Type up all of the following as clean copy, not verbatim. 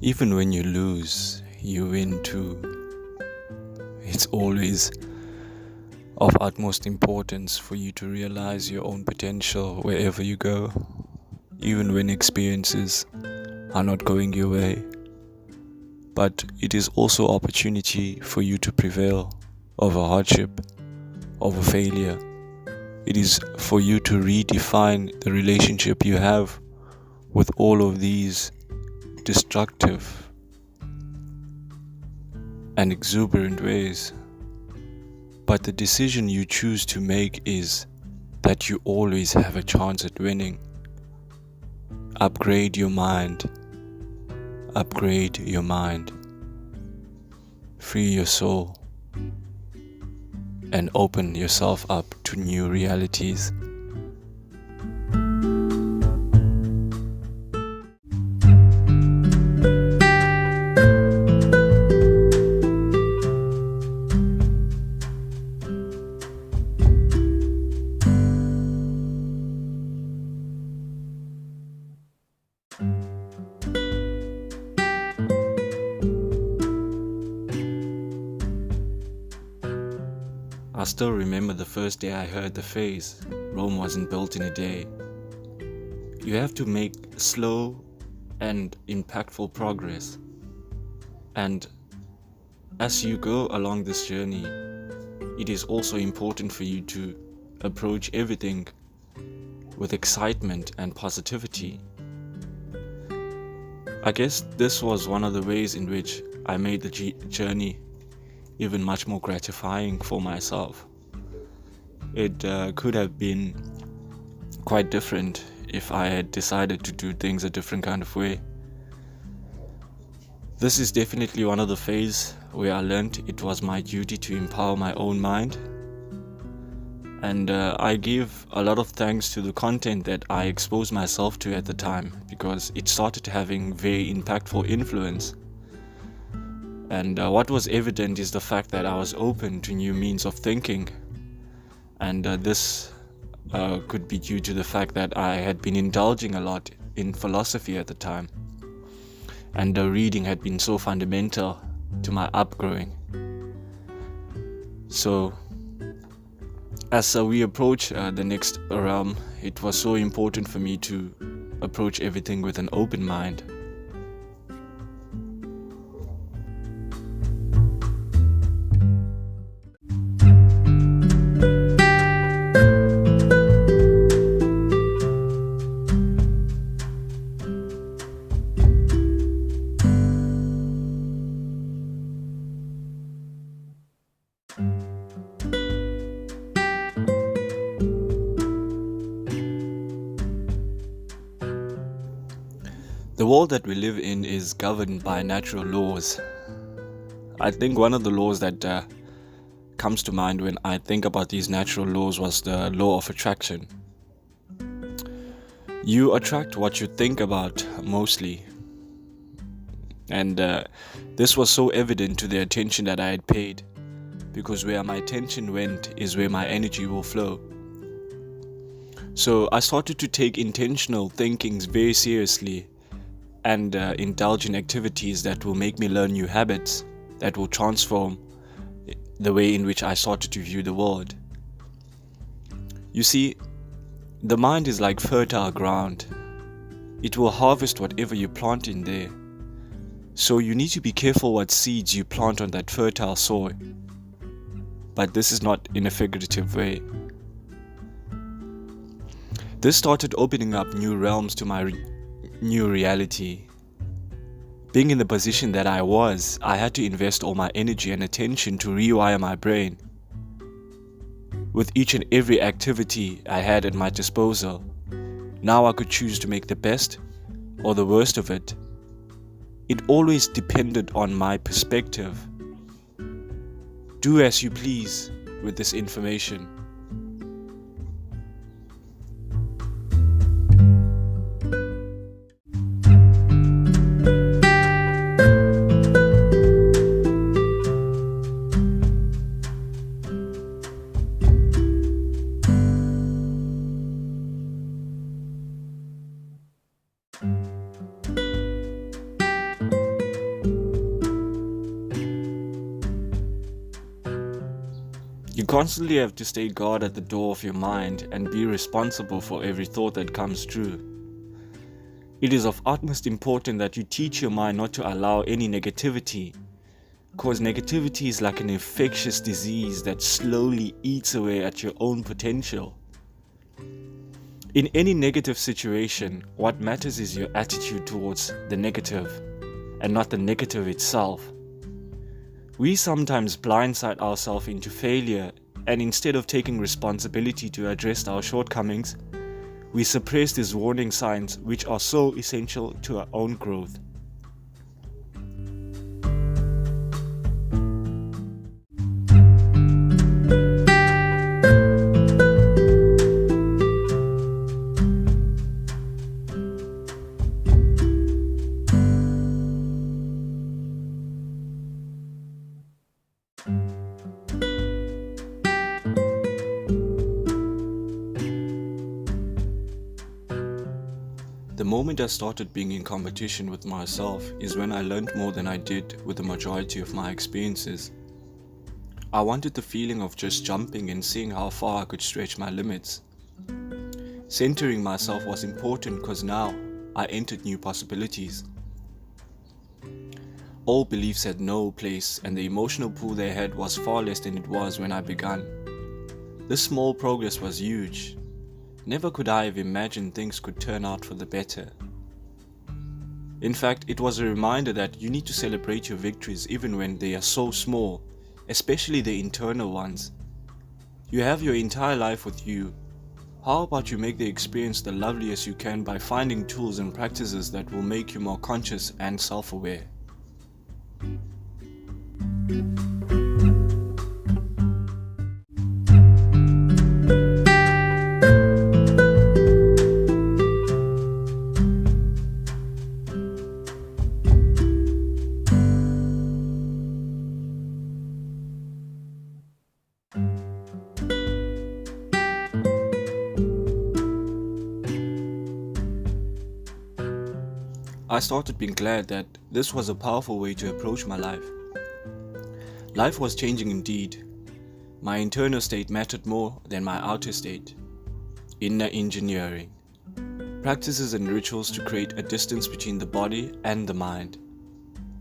Even when you lose, you win too. It's always of utmost importance for you to realize your own potential wherever you go, even when experiences are not going your way. But it is also opportunity for you to prevail over hardship, over failure. It is for you to redefine the relationship you have with all of these destructive and exuberant ways. But the decision you choose to make is that you always have a chance at winning. Upgrade your mind. Upgrade your mind. Free your soul. And open yourself up to new realities. I still remember the first day I heard the phrase, Rome wasn't built in a day. You have to make slow and impactful progress. And as you go along this journey, it is also important for you to approach everything with excitement and positivity. I guess this was one of the ways in which I made the journey even much more gratifying for myself. It could have been quite different if I had decided to do things a different kind of way. This is definitely one of the phases where I learned it was my duty to empower my own mind. And I give a lot of thanks to the content that I exposed myself to at the time, because it started having very impactful influence. And what was evident is the fact that I was open to new means of thinking. And this could be due to the fact that I had been indulging a lot in philosophy at the time. And reading had been so fundamental to my upgrowing. So, as we approach the next realm, it was so important for me to approach everything with an open mind. The world that we live in is governed by natural laws. I think one of the laws that comes to mind when I think about these natural laws was the law of attraction. You attract what you think about mostly. And this was so evident to the attention that I had paid, because where my attention went is where my energy will flow. So I started to take intentional thinkings very seriously and indulge in activities that will make me learn new habits that will transform the way in which I started to view the world. You see, the mind is like fertile ground. It will harvest whatever you plant in there. So you need to be careful what seeds you plant on that fertile soil. But this is not in a figurative way. This started opening up new realms to my new reality. Being in the position that I was, I had to invest all my energy and attention to rewire my brain. With each and every activity I had at my disposal, now I could choose to make the best or the worst of it. It always depended on my perspective. Do as you please with this information. constantly have to stay guard at the door of your mind and be responsible for every thought that comes true. It is of utmost importance that you teach your mind not to allow any negativity, because negativity is like an infectious disease that slowly eats away at your own potential. In any negative situation, what matters is your attitude towards the negative, and not the negative itself. We sometimes blindside ourselves into failure, and instead of taking responsibility to address our shortcomings, we suppress these warning signs which are so essential to our own growth. The moment I started being in competition with myself is when I learned more than I did with the majority of my experiences. I wanted the feeling of just jumping and seeing how far I could stretch my limits. Centering myself was important because now I entered new possibilities. Old beliefs had no place, and the emotional pool they had was far less than it was when I began. This small progress was huge. Never could I have imagined things could turn out for the better. In fact, it was a reminder that you need to celebrate your victories even when they are so small, especially the internal ones. You have your entire life with you. How about you make the experience the loveliest you can by finding tools and practices that will make you more conscious and self-aware? I started being glad that this was a powerful way to approach my life. Life was changing indeed. My internal state mattered more than my outer state. Inner engineering. Practices and rituals to create a distance between the body and the mind.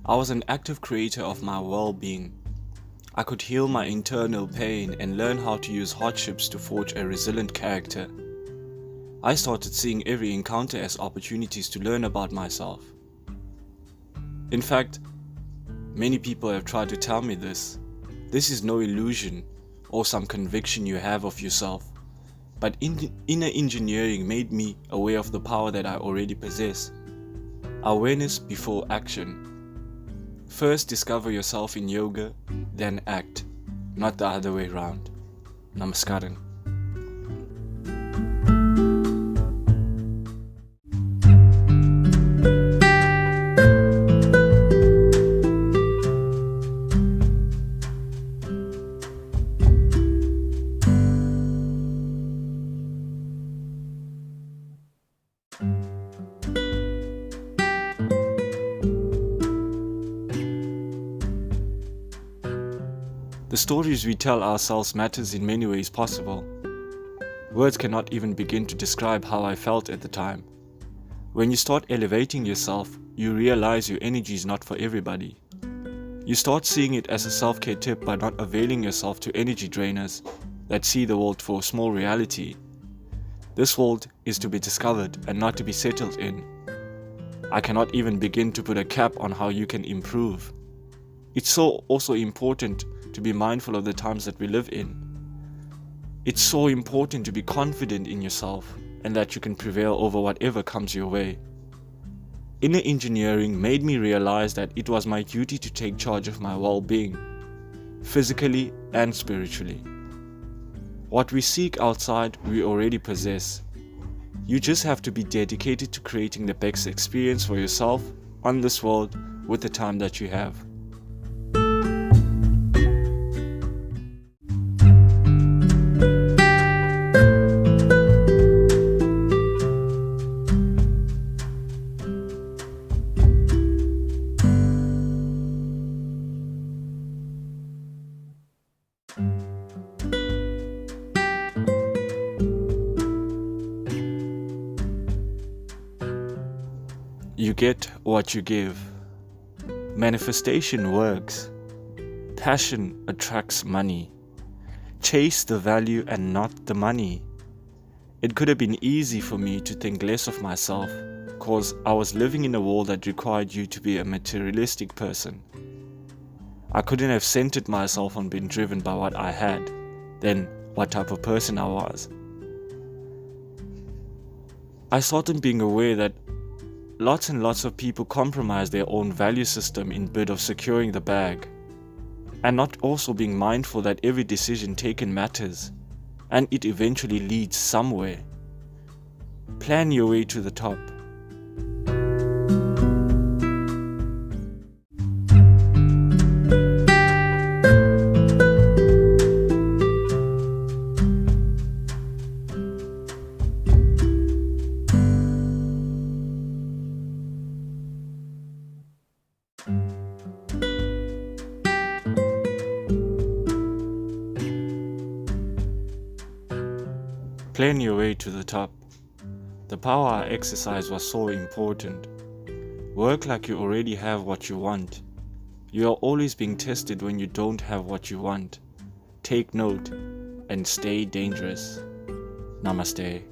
I was an active creator of my well-being. I could heal my internal pain and learn how to use hardships to forge a resilient character. I started seeing every encounter as opportunities to learn about myself. In fact, many people have tried to tell me this. This is no illusion or some conviction you have of yourself, but inner engineering made me aware of the power that I already possess. Awareness before action. First discover yourself in yoga, then act, not the other way around. Namaskaram. The stories we tell ourselves matters in many ways possible. Words cannot even begin to describe how I felt at the time. When you start elevating yourself, you realize your energy is not for everybody. You start seeing it as a self-care tip by not availing yourself to energy drainers that see the world for a small reality. This world is to be discovered and not to be settled in. I cannot even begin to put a cap on how you can improve. It's so also important to be mindful of the times that we live in. It's so important to be confident in yourself and that you can prevail over whatever comes your way. Inner engineering made me realize that it was my duty to take charge of my well-being, physically and spiritually. What we seek outside, we already possess. You just have to be dedicated to creating the best experience for yourself on this world with the time that you have. You get what you give. Manifestation works. Passion attracts money. Chase the value and not the money. It could have been easy for me to think less of myself because I was living in a world that required you to be a materialistic person. I couldn't have centered myself on being driven by what I had, then what type of person I was. I started being aware that lots and lots of people compromise their own value system in bid of securing the bag, and not also being mindful that every decision taken matters, and it eventually leads somewhere. Plan your way to the top. Plan your way to the top. The power I exercised was so important. Work like you already have what you want. You are always being tested when you don't have what you want. Take note and stay dangerous. Namaste.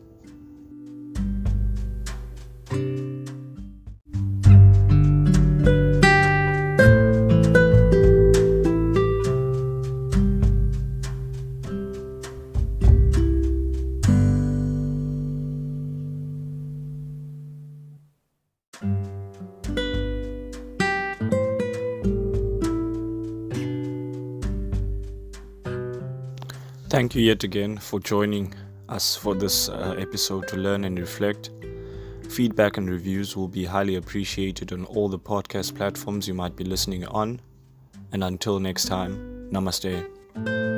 Thank you yet again for joining us for this episode to learn and reflect. Feedback and reviews will be highly appreciated on all the podcast platforms you might be listening on. And until next time, namaste.